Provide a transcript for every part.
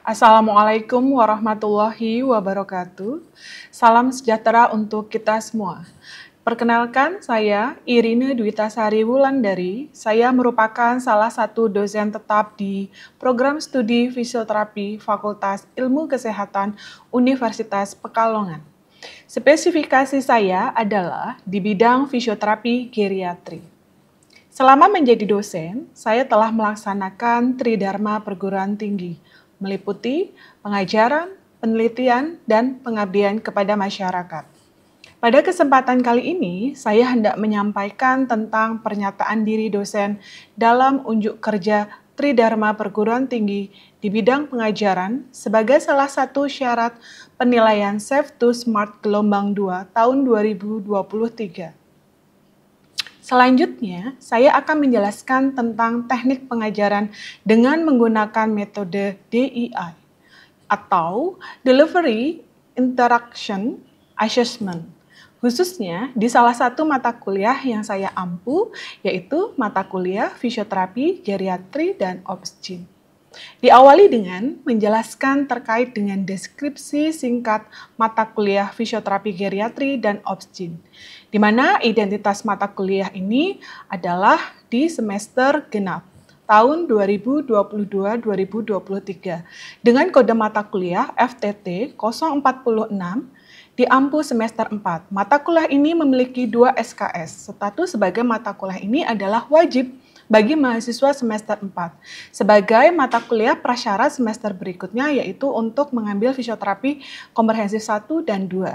Assalamualaikum warahmatullahi wabarakatuh. Salam sejahtera untuk kita semua. Perkenalkan, saya Irine Dwitasari Wulandari. Saya merupakan salah satu dosen tetap di program studi fisioterapi Fakultas Ilmu Kesehatan Universitas Pekalongan. Spesifikasi saya adalah di bidang fisioterapi geriatri. Selama menjadi dosen, saya telah melaksanakan Tridharma Perguruan Tinggi, meliputi pengajaran, penelitian, dan pengabdian kepada masyarakat. Pada kesempatan kali ini, saya hendak menyampaikan tentang pernyataan diri dosen dalam unjuk kerja Tridharma Perguruan Tinggi di bidang pengajaran sebagai salah satu syarat penilaian Safe to Smart Gelombang 2 tahun 2023. Selanjutnya, saya akan menjelaskan tentang teknik pengajaran dengan menggunakan metode DEI atau Delivery Interaction Assessment, khususnya di salah satu mata kuliah yang saya ampu, yaitu mata kuliah Fisioterapi, Geriatri, dan Obsgyn. Diawali dengan menjelaskan terkait dengan deskripsi singkat mata kuliah Fisioterapi Geriatri dan Obsgyn, di mana identitas mata kuliah ini adalah di semester genap tahun 2022-2023 dengan kode mata kuliah FTT 046 di AMPU semester 4. Mata kuliah ini memiliki 2 SKS. Status sebagai mata kuliah ini adalah wajib bagi mahasiswa semester 4 sebagai mata kuliah prasyarat semester berikutnya, yaitu untuk mengambil fisioterapi komprehensif 1 dan 2.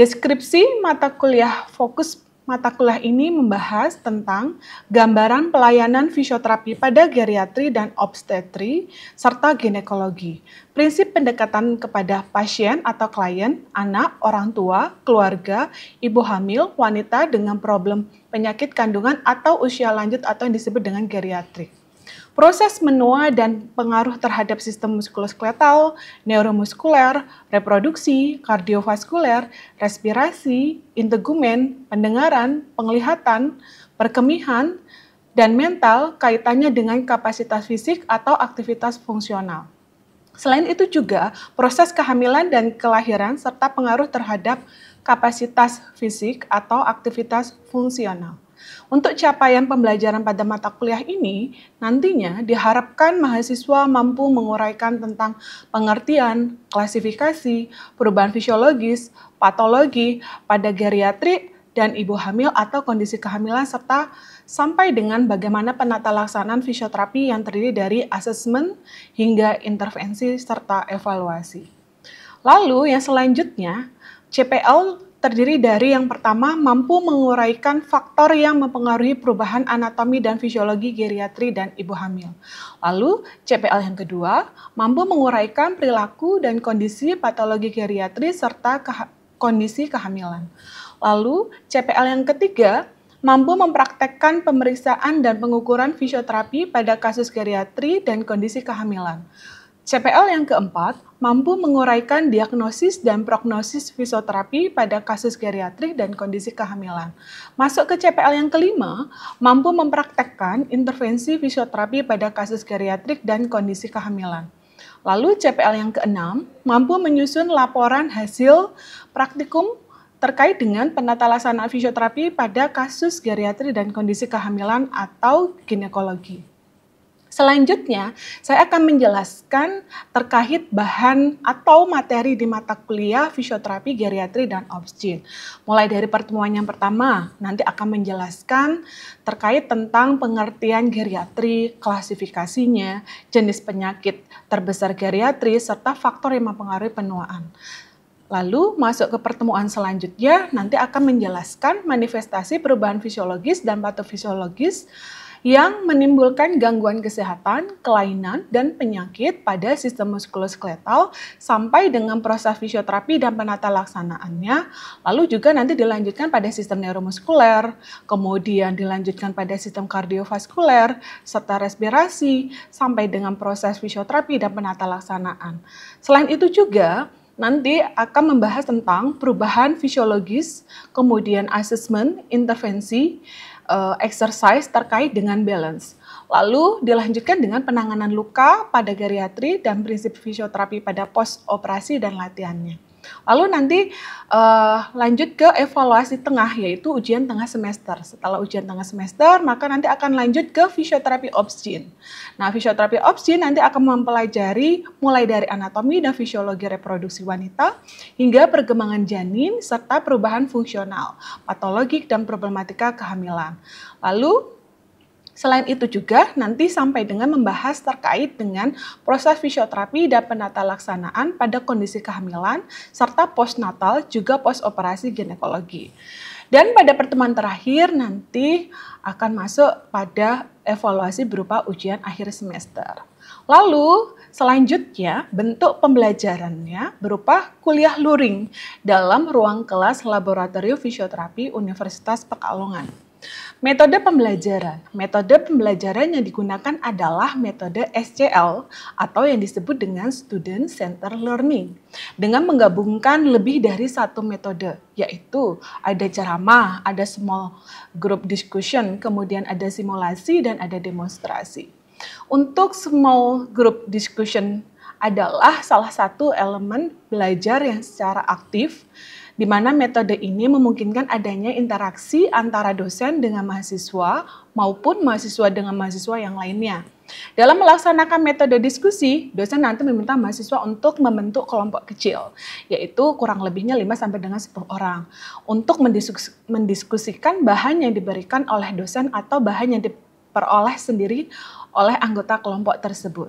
Deskripsi mata kuliah fokus mata kuliah ini membahas tentang gambaran pelayanan fisioterapi pada geriatri dan obstetri serta ginekologi, prinsip pendekatan kepada pasien atau klien, anak, orang tua, keluarga, ibu hamil, wanita dengan problem penyakit kandungan atau usia lanjut atau yang disebut dengan geriatrik. Proses menua dan pengaruh terhadap sistem muskuloskeletal, neuromuskuler, reproduksi, kardiovaskuler, respirasi, integumen, pendengaran, penglihatan, perkemihan, dan mental kaitannya dengan kapasitas fisik atau aktivitas fungsional. Selain itu juga proses kehamilan dan kelahiran serta pengaruh terhadap kapasitas fisik atau aktivitas fungsional. Untuk capaian pembelajaran pada mata kuliah ini, nantinya diharapkan mahasiswa mampu menguraikan tentang pengertian, klasifikasi, perubahan fisiologis, patologi pada geriatri dan ibu hamil atau kondisi kehamilan, serta sampai dengan bagaimana penata laksanaan fisioterapi yang terdiri dari asesmen hingga intervensi serta evaluasi. Lalu yang selanjutnya, CPL terdiri dari yang pertama, mampu menguraikan faktor yang mempengaruhi perubahan anatomi dan fisiologi geriatri dan ibu hamil. Lalu CPL yang kedua, mampu menguraikan perilaku dan kondisi patologi geriatri serta kondisi kehamilan. Lalu CPL yang ketiga, mampu mempraktekkan pemeriksaan dan pengukuran fisioterapi pada kasus geriatri dan kondisi kehamilan. CPL yang keempat, mampu menguraikan diagnosis dan prognosis fisioterapi pada kasus geriatrik dan kondisi kehamilan. Masuk ke CPL yang kelima, mampu mempraktekkan intervensi fisioterapi pada kasus geriatrik dan kondisi kehamilan. Lalu CPL yang keenam, mampu menyusun laporan hasil praktikum terkait dengan penata laksanaan fisioterapi pada kasus geriatri dan kondisi kehamilan atau ginekologi. Selanjutnya, saya akan menjelaskan terkait bahan atau materi di mata kuliah fisioterapi, geriatri, dan obsgyn. Mulai dari pertemuan yang pertama, nanti akan menjelaskan terkait tentang pengertian geriatri, klasifikasinya, jenis penyakit terbesar geriatri, serta faktor yang mempengaruhi penuaan. Lalu masuk ke pertemuan selanjutnya, nanti akan menjelaskan manifestasi perubahan fisiologis dan patofisiologis yang menimbulkan gangguan kesehatan, kelainan, dan penyakit pada sistem muskuloskeletal sampai dengan proses fisioterapi dan penata laksanaannya. Lalu juga nanti dilanjutkan pada sistem neuromuskuler, kemudian dilanjutkan pada sistem kardiovaskuler, serta respirasi, sampai dengan proses fisioterapi dan penata laksanaan. Selain itu juga, nanti akan membahas tentang perubahan fisiologis, kemudian asesmen, intervensi, exercise terkait dengan balance. Lalu dilanjutkan dengan penanganan luka pada geriatri dan prinsip fisioterapi pada pos operasi dan latihannya. Lalu nanti lanjut ke evaluasi tengah, yaitu ujian tengah semester. Setelah ujian tengah semester, maka nanti akan lanjut ke fisioterapi opsin. Nah, fisioterapi opsin nanti akan mempelajari mulai dari anatomi dan fisiologi reproduksi wanita hingga perkembangan janin serta perubahan fungsional, patologik dan problematika kehamilan. Lalu selain itu juga nanti sampai dengan membahas terkait dengan proses fisioterapi dan penata laksanaan pada kondisi kehamilan serta postnatal juga postoperasi ginekologi. Dan pada pertemuan terakhir nanti akan masuk pada evaluasi berupa ujian akhir semester. Lalu selanjutnya bentuk pembelajarannya berupa kuliah luring dalam ruang kelas laboratorium fisioterapi Universitas Pekalongan. Metode pembelajaran yang digunakan adalah metode SCL atau yang disebut dengan Student Centered Learning dengan menggabungkan lebih dari satu metode, yaitu ada ceramah, ada small group discussion, kemudian ada simulasi dan ada demonstrasi. Untuk small group discussion adalah salah satu elemen belajar yang secara aktif, di mana metode ini memungkinkan adanya interaksi antara dosen dengan mahasiswa maupun mahasiswa dengan mahasiswa yang lainnya. Dalam melaksanakan metode diskusi, dosen nanti meminta mahasiswa untuk membentuk kelompok kecil, yaitu kurang lebihnya 5 sampai dengan 10 orang, untuk mendiskusikan bahan yang diberikan oleh dosen atau bahan yang diperoleh sendiri oleh anggota kelompok tersebut.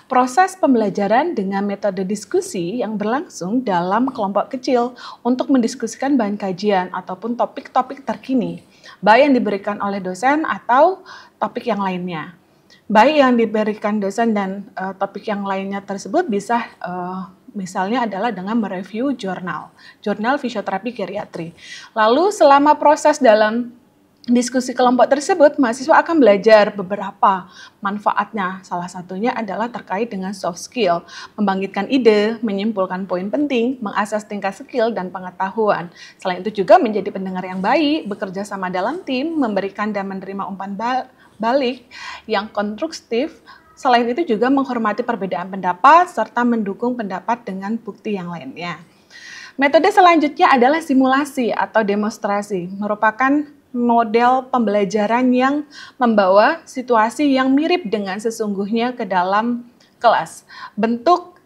Proses pembelajaran dengan metode diskusi yang berlangsung dalam kelompok kecil untuk mendiskusikan bahan kajian ataupun topik-topik terkini, baik yang diberikan oleh dosen atau topik yang lainnya. Baik yang diberikan dosen dan topik yang lainnya tersebut bisa misalnya adalah dengan mereview jurnal fisioterapi geriatri. Lalu selama proses dalam diskusi kelompok tersebut, mahasiswa akan belajar beberapa manfaatnya. Salah satunya adalah terkait dengan soft skill, membangkitkan ide, menyimpulkan poin penting, mengakses tingkat skill dan pengetahuan. Selain itu juga menjadi pendengar yang baik, bekerja sama dalam tim, memberikan dan menerima umpan balik yang konstruktif. Selain itu juga menghormati perbedaan pendapat, serta mendukung pendapat dengan bukti yang lainnya. Metode selanjutnya adalah simulasi atau demonstrasi, merupakan model pembelajaran yang membawa situasi yang mirip dengan sesungguhnya ke dalam kelas. Bentuk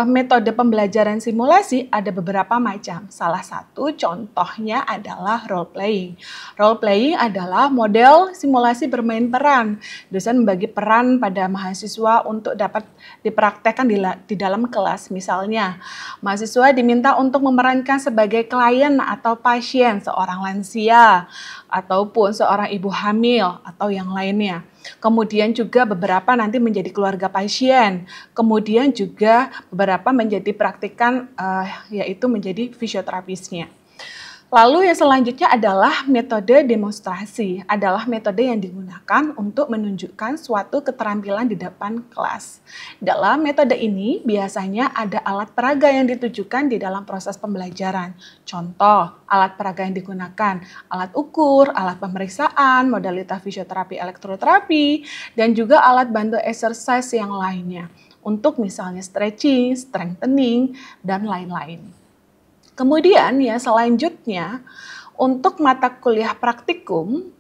metode pembelajaran simulasi ada beberapa macam. Salah satu contohnya adalah role playing. Role playing adalah model simulasi bermain peran. Dosen membagi peran pada mahasiswa untuk dapat dipraktekkan di dalam kelas. Misalnya, mahasiswa diminta untuk memerankan sebagai klien atau pasien, seorang lansia, ataupun seorang ibu hamil, atau yang lainnya. Kemudian juga beberapa nanti menjadi keluarga pasien. Kemudian juga beberapa menjadi praktikan yaitu menjadi fisioterapisnya. Lalu yang selanjutnya adalah metode demonstrasi, adalah metode yang digunakan untuk menunjukkan suatu keterampilan di depan kelas. Dalam metode ini biasanya ada alat peraga yang ditujukan di dalam proses pembelajaran. Contoh, alat peraga yang digunakan, alat ukur, alat pemeriksaan, modalitas fisioterapi elektroterapi, dan juga alat bantu exercise yang lainnya. Untuk misalnya stretching, strengthening, dan lain-lain. Kemudian ya selanjutnya untuk mata kuliah praktikum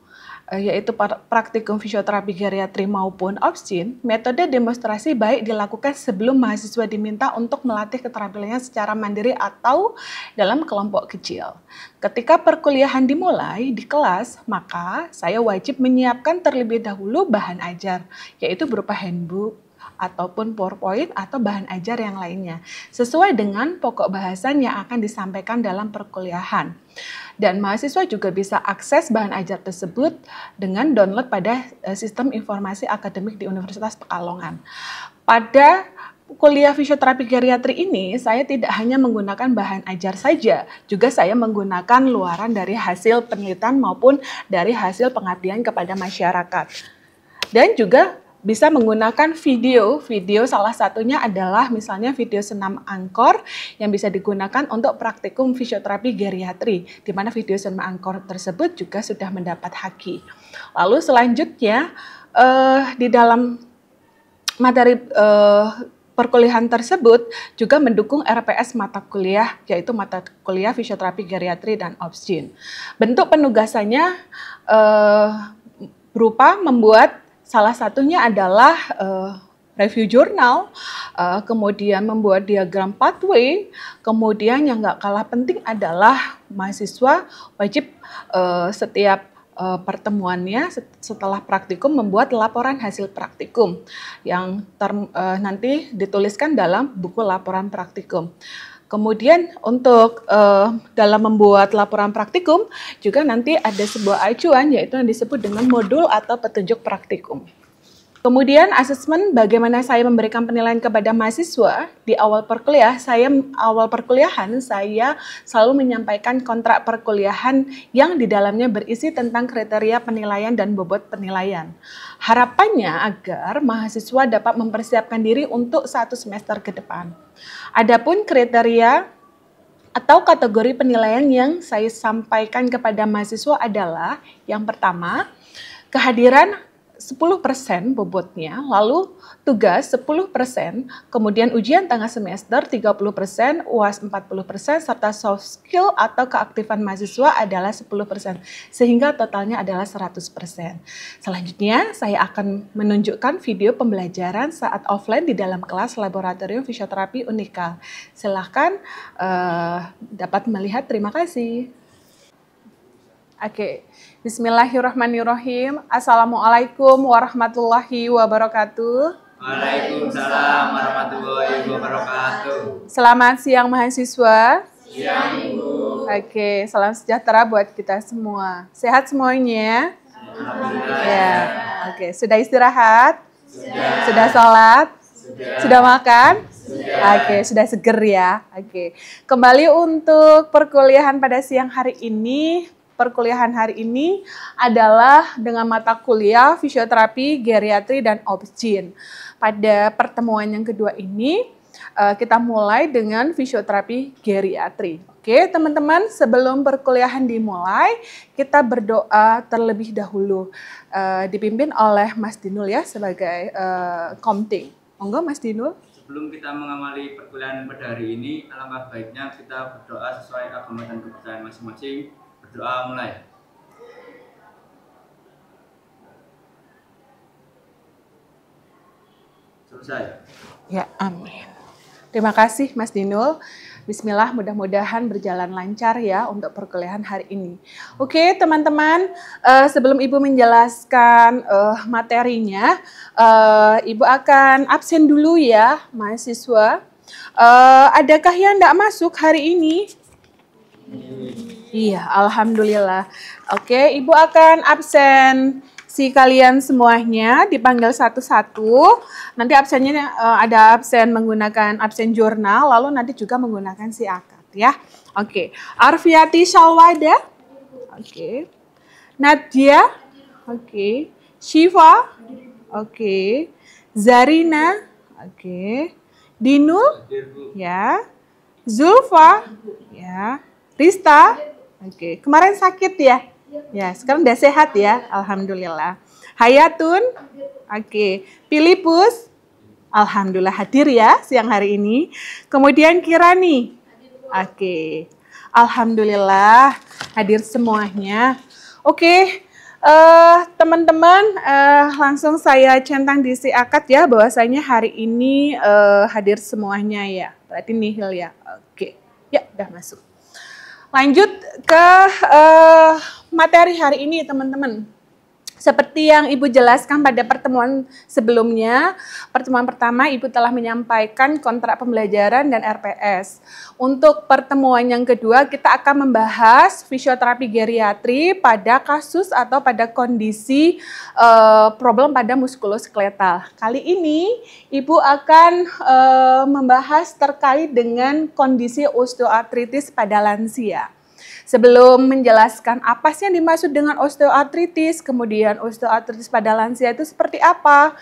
yaitu praktikum fisioterapi geriatri maupun opsin, metode demonstrasi baik dilakukan sebelum mahasiswa diminta untuk melatih keterampilannya secara mandiri atau dalam kelompok kecil. Ketika perkuliahan dimulai di kelas, maka saya wajib menyiapkan terlebih dahulu bahan ajar, yaitu berupa handbook, ataupun PowerPoint atau bahan ajar yang lainnya sesuai dengan pokok bahasan yang akan disampaikan dalam perkuliahan. Dan mahasiswa juga bisa akses bahan ajar tersebut dengan download pada sistem informasi akademik di Universitas Pekalongan. Pada kuliah fisioterapi geriatri ini, saya tidak hanya menggunakan bahan ajar saja, juga saya menggunakan luaran dari hasil penelitian maupun dari hasil pengabdian kepada masyarakat. Dan juga bisa menggunakan video salah satunya adalah misalnya video senam angkor yang bisa digunakan untuk praktikum fisioterapi geriatri, di mana video senam angkor tersebut juga sudah mendapat haki. Lalu selanjutnya di dalam materi perkuliahan tersebut juga mendukung RPS mata kuliah, yaitu mata kuliah fisioterapi geriatri dan obsgin. Bentuk penugasannya berupa membuat salah satunya adalah review jurnal, kemudian membuat diagram pathway, kemudian yang nggak kalah penting adalah mahasiswa wajib setiap pertemuannya setelah praktikum membuat laporan hasil praktikum yang nanti dituliskan dalam buku laporan praktikum. Kemudian untuk dalam membuat laporan praktikum juga nanti ada sebuah acuan yaitu yang disebut dengan modul atau petunjuk praktikum. Kemudian asesmen bagaimana saya memberikan penilaian kepada mahasiswa di awal perkuliahan saya selalu menyampaikan kontrak perkuliahan yang di dalamnya berisi tentang kriteria penilaian dan bobot penilaian. Harapannya agar mahasiswa dapat mempersiapkan diri untuk 1 semester ke depan. Adapun kriteria atau kategori penilaian yang saya sampaikan kepada mahasiswa adalah yang pertama, kehadiran 10% bobotnya, lalu tugas 10%, kemudian ujian tengah semester 30%, UAS 40%, serta soft skill atau keaktifan mahasiswa adalah 10%, sehingga totalnya adalah 100%. Selanjutnya, saya akan menunjukkan video pembelajaran saat offline di dalam kelas Laboratorium Fisioterapi Unikal. Silahkan dapat melihat, terima kasih. Oke, bismillahirrahmanirrahim. Assalamualaikum warahmatullahi wabarakatuh. Waalaikumsalam warahmatullahi wabarakatuh. Selamat siang mahasiswa. Siang Ibu. Oke, salam sejahtera buat kita semua. Sehat semuanya? Alhamdulillah. Ya. Oke, sudah istirahat? Sudah. Sudah sholat? Sudah. Sudah makan? Sudah. Oke, sudah seger ya. Oke, kembali untuk perkuliahan pada siang hari ini. Perkuliahan hari ini adalah dengan mata kuliah fisioterapi, geriatri, dan obsgin. Pada pertemuan yang kedua ini, kita mulai dengan fisioterapi geriatri. Oke, teman-teman, sebelum perkuliahan dimulai, kita berdoa terlebih dahulu. Dipimpin oleh Mas Dinul ya, sebagai komting. Monggo Mas Dinul. Sebelum kita mengamali perkuliahan pada hari ini, alangkah baiknya kita berdoa sesuai agama dan kepercayaan masing-masing. Berdoa mulai. Selesai. Ya, amin. Terima kasih Mas Dinul. Bismillah, mudah-mudahan berjalan lancar ya untuk perkuliahan hari ini. Oke, teman-teman, sebelum Ibu menjelaskan materinya, Ibu akan absen dulu ya, mahasiswa. Adakah yang tidak masuk hari ini? Iya, alhamdulillah. Oke, Ibu akan absen kalian semuanya, dipanggil satu-satu. Nanti absennya ada absen menggunakan absen jurnal, lalu nanti juga menggunakan akad ya. Oke, Arfiati Shalwada. Oke. Nadia. Oke. Shiva. Oke. Zarina. Oke. Dinul. Ya. Zulfa. Ya. Rista, oke. Kemarin sakit ya? Ya, sekarang udah sehat ya, alhamdulillah. Hayatun, oke. Filipus, alhamdulillah hadir ya siang hari ini. Kemudian Kirani, oke. Alhamdulillah hadir semuanya. Oke, teman-teman, langsung saya centang di akad ya, bahwasanya hari ini hadir semuanya ya. Berarti nihil ya, oke. Ya, udah masuk. Lanjut ke materi hari ini teman-teman. Seperti yang Ibu jelaskan pada pertemuan sebelumnya, pertemuan pertama Ibu telah menyampaikan kontrak pembelajaran dan RPS. Untuk pertemuan yang kedua kita akan membahas fisioterapi geriatri pada kasus atau pada kondisi problem pada muskuloskeletal. Kali ini Ibu akan membahas terkait dengan kondisi osteoartritis pada lansia. Sebelum menjelaskan apa sih yang dimaksud dengan osteoartritis, kemudian osteoartritis pada lansia itu seperti apa,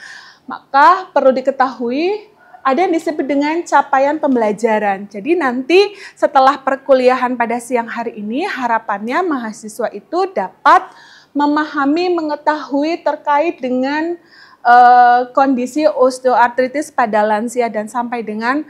maka perlu diketahui ada yang disebut dengan capaian pembelajaran. Jadi nanti setelah perkuliahan pada siang hari ini, harapannya mahasiswa itu dapat memahami, mengetahui terkait dengan kondisi osteoartritis pada lansia dan sampai dengan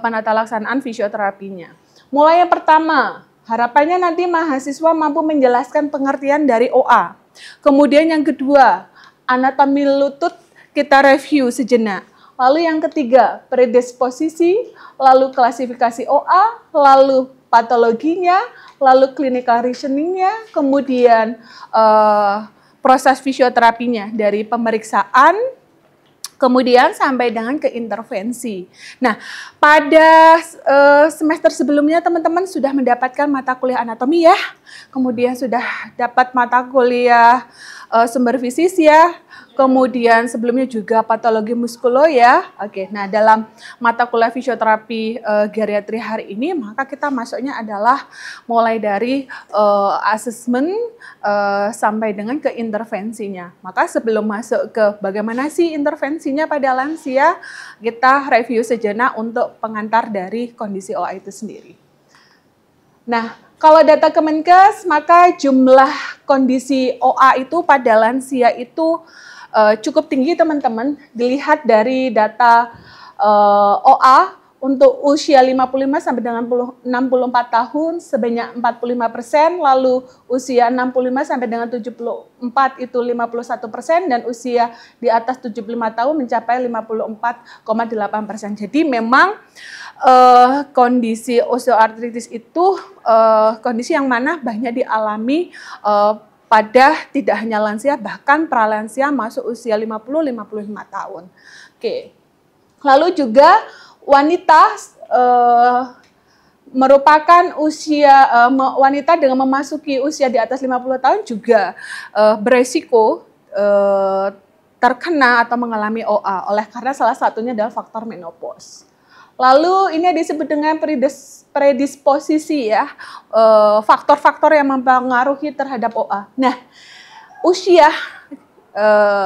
penata laksanaan fisioterapinya. Mulai yang pertama, harapannya nanti mahasiswa mampu menjelaskan pengertian dari OA. Kemudian yang kedua, anatomi lutut kita review sejenak. Lalu yang ketiga, predisposisi, lalu klasifikasi OA, lalu patologinya, lalu clinical reasoningnya, kemudian proses fisioterapinya dari pemeriksaan, kemudian sampai dengan ke intervensi. Nah, pada semester sebelumnya teman-teman sudah mendapatkan mata kuliah anatomi ya, kemudian sudah dapat mata kuliah sumber fisis ya, kemudian sebelumnya juga patologi muskulo ya. Oke, nah dalam mata kuliah fisioterapi geriatri hari ini, maka kita masuknya adalah mulai dari asesmen sampai dengan ke intervensinya. Maka sebelum masuk ke bagaimana sih intervensinya pada lansia, kita review sejenak untuk pengantar dari kondisi OA itu sendiri. Nah, kalau data Kemenkes, maka jumlah kondisi OA itu pada lansia itu cukup tinggi teman-teman. Dilihat dari data OA untuk usia 55 sampai dengan 64 tahun sebanyak 45%, lalu usia 65 sampai dengan 74 itu 51%, dan usia di atas 75 tahun mencapai 54,8%. Jadi memang kondisi osteoartritis itu kondisi yang mana banyak dialami pada tidak hanya lansia, bahkan pralansia masuk usia 50-55 tahun. Oke. Lalu juga wanita merupakan usia wanita dengan memasuki usia di atas 50 tahun juga beresiko terkena atau mengalami OA oleh karena salah satunya adalah faktor menopause. Lalu ini disebut dengan predisposisi ya, faktor-faktor yang mempengaruhi terhadap OA. Nah, usia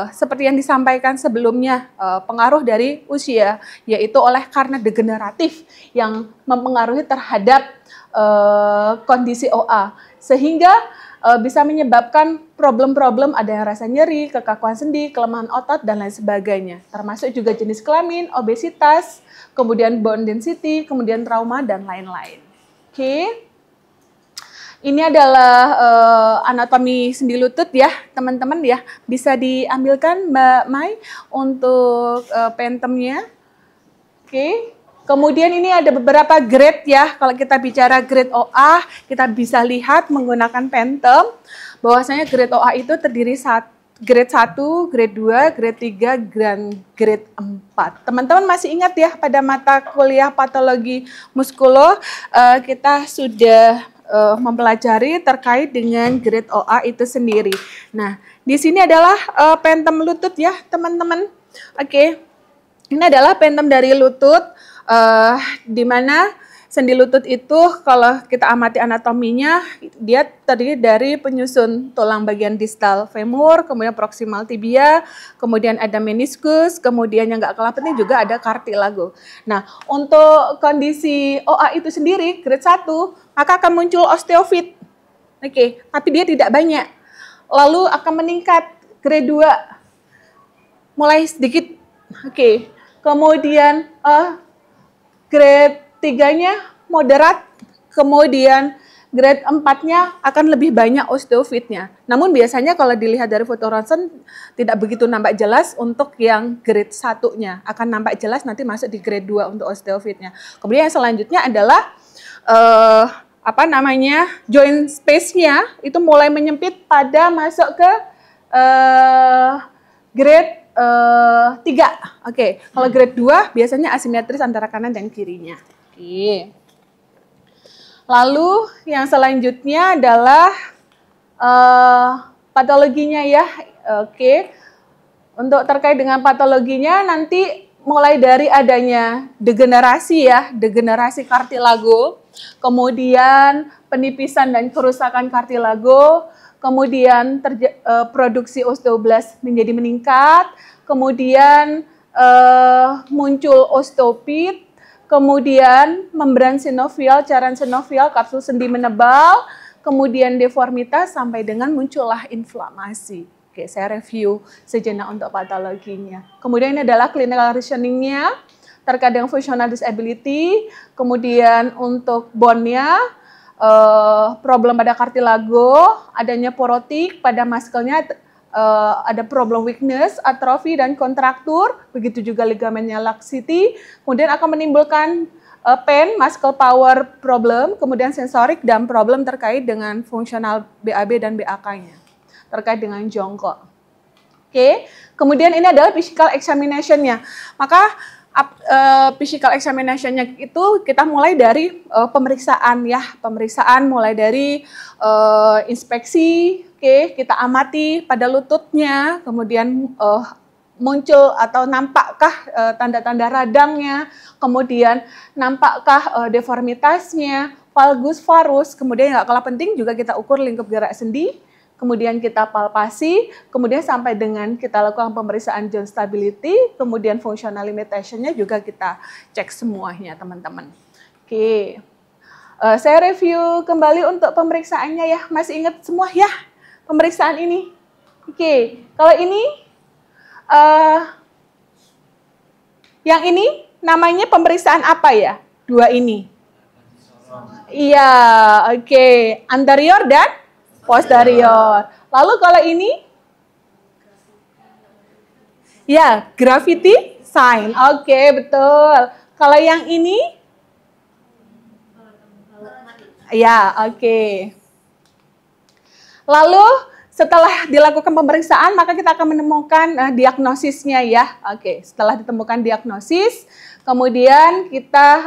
seperti yang disampaikan sebelumnya, pengaruh dari usia yaitu oleh karena degeneratif yang mempengaruhi terhadap kondisi OA, sehingga bisa menyebabkan problem-problem ada yang rasa nyeri, kekakuan sendi, kelemahan otot, dan lain sebagainya. Termasuk juga jenis kelamin, obesitas, kemudian bone density, kemudian trauma, dan lain-lain. Oke. Ini adalah anatomi sendi lutut ya, teman-teman ya. Bisa diambilkan Mbak Mai untuk pentemnya. Oke. Kemudian ini ada beberapa grade ya. Kalau kita bicara grade OA, kita bisa lihat menggunakan pentem bahwasanya grade OA itu terdiri grade 1, grade 2, grade 3, dan grade 4. Teman-teman masih ingat ya pada mata kuliah patologi muskulo kita sudah mempelajari terkait dengan grade OA itu sendiri. Nah, di sini adalah pentem lutut ya, teman-teman. Oke. Ini adalah pentem dari lutut, di mana sendi lutut itu kalau kita amati anatominya, dia terdiri dari penyusun tulang bagian distal femur, kemudian proximal tibia, kemudian ada meniskus, kemudian yang nggak kalah penting juga ada cartilago. Nah, untuk kondisi OA itu sendiri, grade 1, maka akan muncul osteofit. Oke, tapi dia tidak banyak. Lalu akan meningkat grade 2, mulai sedikit. Oke, kemudian grade 3-nya moderat, kemudian grade 4-nya akan lebih banyak osteofitnya. Namun biasanya kalau dilihat dari foto ronsen tidak begitu nampak jelas untuk yang grade 1-nya. Akan nampak jelas nanti masuk di grade 2 untuk osteofitnya. Kemudian yang selanjutnya adalah joint space-nya itu mulai menyempit pada masuk ke grade 3. Oke, kalau grade 2 biasanya asimetris antara kanan dan kirinya. Oke. Lalu yang selanjutnya adalah patologinya ya. Oke. Untuk terkait dengan patologinya nanti mulai dari adanya degenerasi ya, degenerasi kartilago, kemudian penipisan dan kerusakan kartilago, kemudian produksi osteoblast menjadi meningkat, kemudian muncul osteopit, kemudian membran sinovial, cairan sinovial, kapsul sendi menebal, kemudian deformitas, sampai dengan muncullah inflamasi. Oke, saya review sejenak untuk patologinya. Kemudian ini adalah clinical reasoning-nya terkait dengan functional disability. Kemudian untuk bone-nya, problem pada kartilago, adanya porotik pada muscle-nya, ada problem weakness, atrofi, dan kontraktur. Begitu juga ligamennya laxity. Kemudian akan menimbulkan pain, muscle power problem, kemudian sensorik, dan problem terkait dengan fungsional BAB dan BAK-nya, terkait dengan jongkok. Oke, kemudian ini adalah physical examination-nya. Maka physical examination-nya itu kita mulai dari pemeriksaan ya, pemeriksaan mulai dari inspeksi, kita amati pada lututnya, kemudian muncul atau nampakkah tanda-tanda radangnya, kemudian nampakkah deformitasnya, valgus, varus, kemudian nggak kalah penting juga kita ukur lingkup gerak sendi, kemudian kita palpasi, kemudian sampai dengan kita lakukan pemeriksaan joint stability, kemudian functional limitation-nya juga kita cek semuanya teman-teman. Oke, saya review kembali untuk pemeriksaannya ya, masih ingat semua ya pemeriksaan ini? Oke, kalau ini yang ini namanya pemeriksaan apa ya? Dua ini. Iya, oke. Anterior dan posterior. Lalu kalau ini? Ya, gravity sign. Oke, betul. Kalau yang ini? Ya, oke. Lalu setelah dilakukan pemeriksaan, maka kita akan menemukan diagnosisnya ya. Oke, setelah ditemukan diagnosis, kemudian kita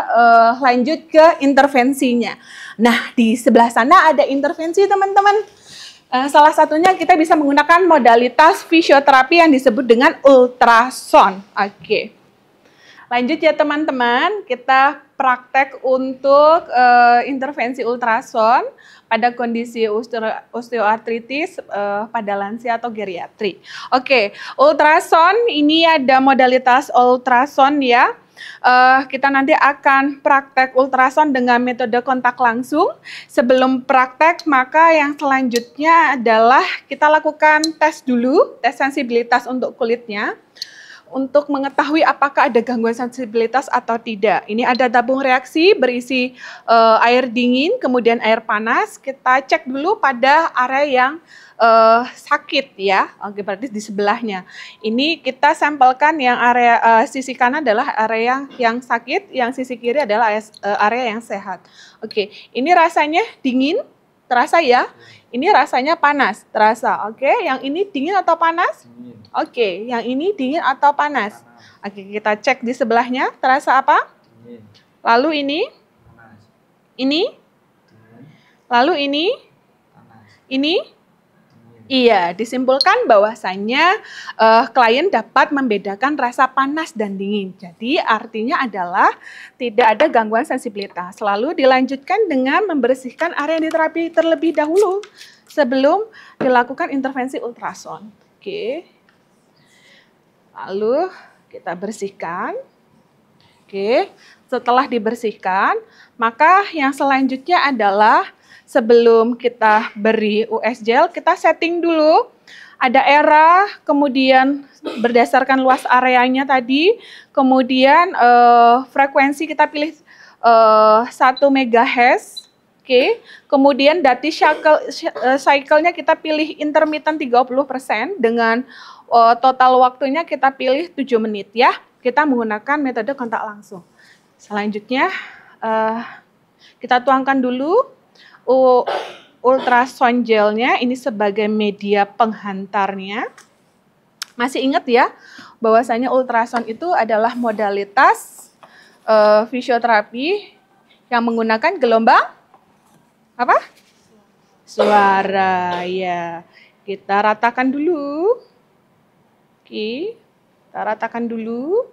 lanjut ke intervensinya. Nah, di sebelah sana ada intervensi teman-teman. Salah satunya kita bisa menggunakan modalitas fisioterapi yang disebut dengan ultrasound. Oke. Lanjut ya teman-teman, kita praktek untuk intervensi ultrasound pada kondisi osteoartritis pada lansia atau geriatri. Oke, ultrasound ini ada modalitas ultrasound ya. Kita nanti akan praktek ultrasound dengan metode kontak langsung. Sebelum praktek, maka yang selanjutnya adalah kita lakukan tes dulu, tes sensibilitas untuk kulitnya, untuk mengetahui apakah ada gangguan sensibilitas atau tidak. Ini ada tabung reaksi berisi air dingin, kemudian air panas. Kita cek dulu pada area yang sakit ya. Oke, berarti di sebelahnya. Ini kita sampelkan yang area sisi kanan adalah area yang sakit, yang sisi kiri adalah area yang sehat. Oke, ini rasanya dingin, terasa ya. Ini rasanya panas, terasa. Oke, yang ini dingin atau panas? Dingin. Oke, yang ini dingin atau panas? Oke, kita cek di sebelahnya, terasa apa? Dingin. Lalu ini? Panas. Ini? Dingin. Lalu ini? Panas. Ini? Dingin. Iya, disimpulkan bahwasannya klien dapat membedakan rasa panas dan dingin. Jadi artinya adalah tidak ada gangguan sensibilitas. Lalu dilanjutkan dengan membersihkan area yang diterapi terlebih dahulu sebelum dilakukan intervensi ultrasound. Oke. Lalu kita bersihkan. Oke. Setelah dibersihkan, maka yang selanjutnya adalah sebelum kita beri US gel, kita setting dulu. Ada era, kemudian berdasarkan luas areanya tadi, kemudian frekuensi kita pilih 1 MHz. Oke. Kemudian dati cycle-nya kita pilih intermittent 30% dengan total waktunya kita pilih 7 menit ya. Kita menggunakan metode kontak langsung. Selanjutnya kita tuangkan dulu ultrasound gelnya ini sebagai media penghantarnya. Masih ingat ya bahwasanya ultrasound itu adalah modalitas fisioterapi yang menggunakan gelombang apa? Suara ya. Kita ratakan dulu. Oke, kita ratakan dulu.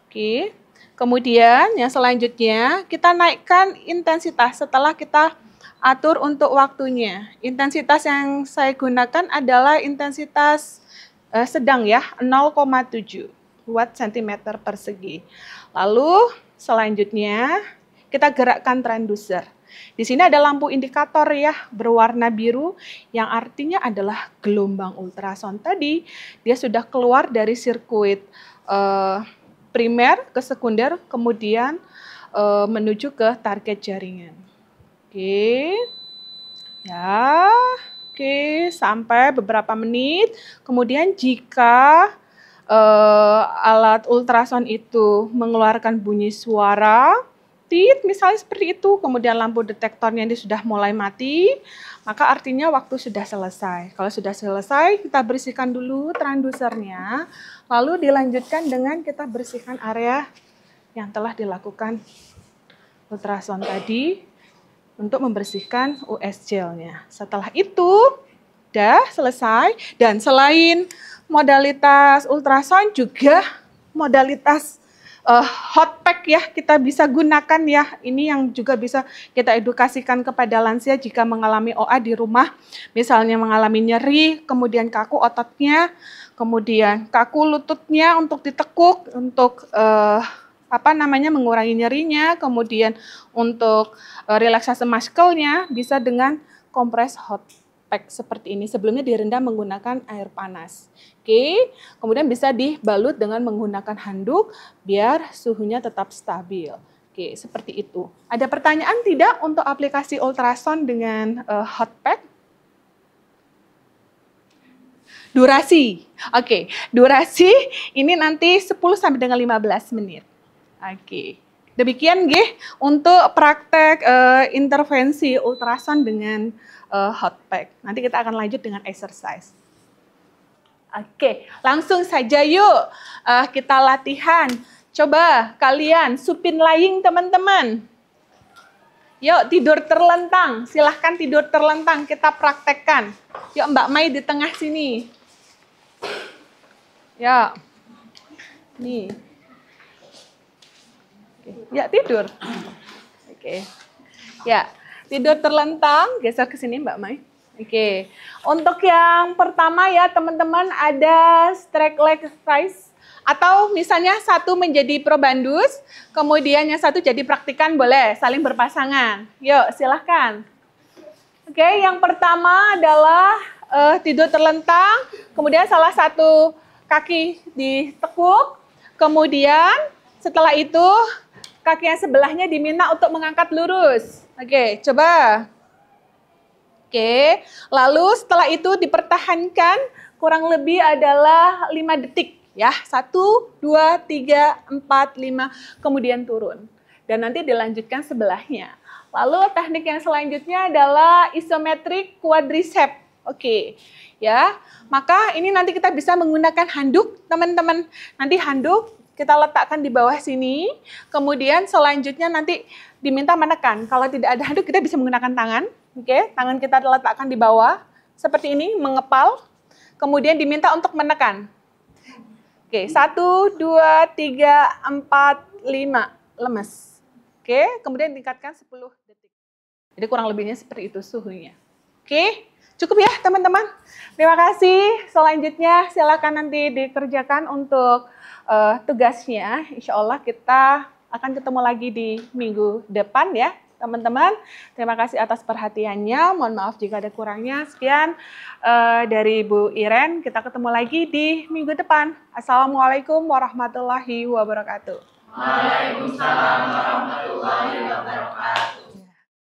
Oke. Kemudian yang selanjutnya kita naikkan intensitas setelah kita atur untuk waktunya. Intensitas yang saya gunakan adalah intensitas sedang ya, 0,7 watt cm persegi. Lalu selanjutnya kita gerakkan transducer. Di sini ada lampu indikator ya, berwarna biru, yang artinya adalah gelombang ultrasound tadi. Dia sudah keluar dari sirkuit primer ke sekunder, kemudian menuju ke target jaringan. Oke, ya, oke, sampai beberapa menit. Kemudian jika alat ultrasound itu mengeluarkan bunyi suara, tit, misalnya seperti itu, kemudian lampu detektornya ini sudah mulai mati, maka artinya waktu sudah selesai. Kalau sudah selesai, kita bersihkan dulu transdusernya, lalu dilanjutkan dengan kita bersihkan area yang telah dilakukan ultrasound tadi untuk membersihkan US gel-nya. Setelah itu, sudah selesai, dan selain modalitas ultrasound juga modalitas hot pack ya kita bisa gunakan ya. Ini yang juga bisa kita edukasikan kepada lansia jika mengalami OA di rumah, misalnya mengalami nyeri, kemudian kaku ototnya, kemudian kaku lututnya untuk ditekuk, untuk mengurangi nyerinya, kemudian untuk relaksasi muscle-nya bisa dengan kompres hot pack seperti ini. Sebelumnya direndam menggunakan air panas. Oke, kemudian bisa dibalut dengan menggunakan handuk biar suhunya tetap stabil. Oke, seperti itu. Ada pertanyaan tidak untuk aplikasi ultrasound dengan hot pack? Durasi. Oke, durasi ini nanti 10 sampai dengan 15 menit. Oke. Demikian nggih untuk praktek intervensi ultrasound dengan hot pack. Nanti kita akan lanjut dengan exercise. Oke, langsung saja yuk kita latihan. Coba kalian supin lying teman-teman. Yuk tidur terlentang, silahkan tidur terlentang, kita praktekkan. Yuk Mbak Mai di tengah sini. Ya, nih. Ya tidur. Oke. Ya, tidur terlentang, geser ke sini Mbak Mai. Oke. Untuk yang pertama ya teman-teman ada straight leg raise atau misalnya satu menjadi probandus, kemudian yang satu jadi praktikan boleh saling berpasangan. Yuk, silahkan. Oke, yang pertama adalah tidur terlentang, kemudian salah satu kaki ditekuk, kemudian setelah itu kaki yang sebelahnya diminta untuk mengangkat lurus. Oke, coba. Oke, lalu setelah itu dipertahankan kurang lebih adalah 5 detik. Ya, 1, 2, 3, 4, 5, kemudian turun. Dan nanti dilanjutkan sebelahnya. Lalu teknik yang selanjutnya adalah isometric quadricep. Oke, ya. Maka ini nanti kita bisa menggunakan handuk, teman-teman. Nanti handuk kita letakkan di bawah sini, kemudian selanjutnya nanti diminta menekan. Kalau tidak ada handuk, kita bisa menggunakan tangan. Oke, tangan kita letakkan di bawah, seperti ini, mengepal. Kemudian diminta untuk menekan. Oke, 1, 2, 3, 4, 5, lemes. Oke, kemudian tingkatkan 10 detik. Jadi kurang lebihnya seperti itu suhunya. Oke, cukup ya teman-teman. Terima kasih. Selanjutnya silakan nanti dikerjakan untuk tugasnya. Insya Allah kita akan ketemu lagi di minggu depan ya teman-teman. Terima kasih atas perhatiannya. Mohon maaf jika ada kurangnya. Sekian dari Bu Iren. Kita ketemu lagi di minggu depan. Assalamualaikum warahmatullahi wabarakatuh. Waalaikumsalam warahmatullahi wabarakatuh.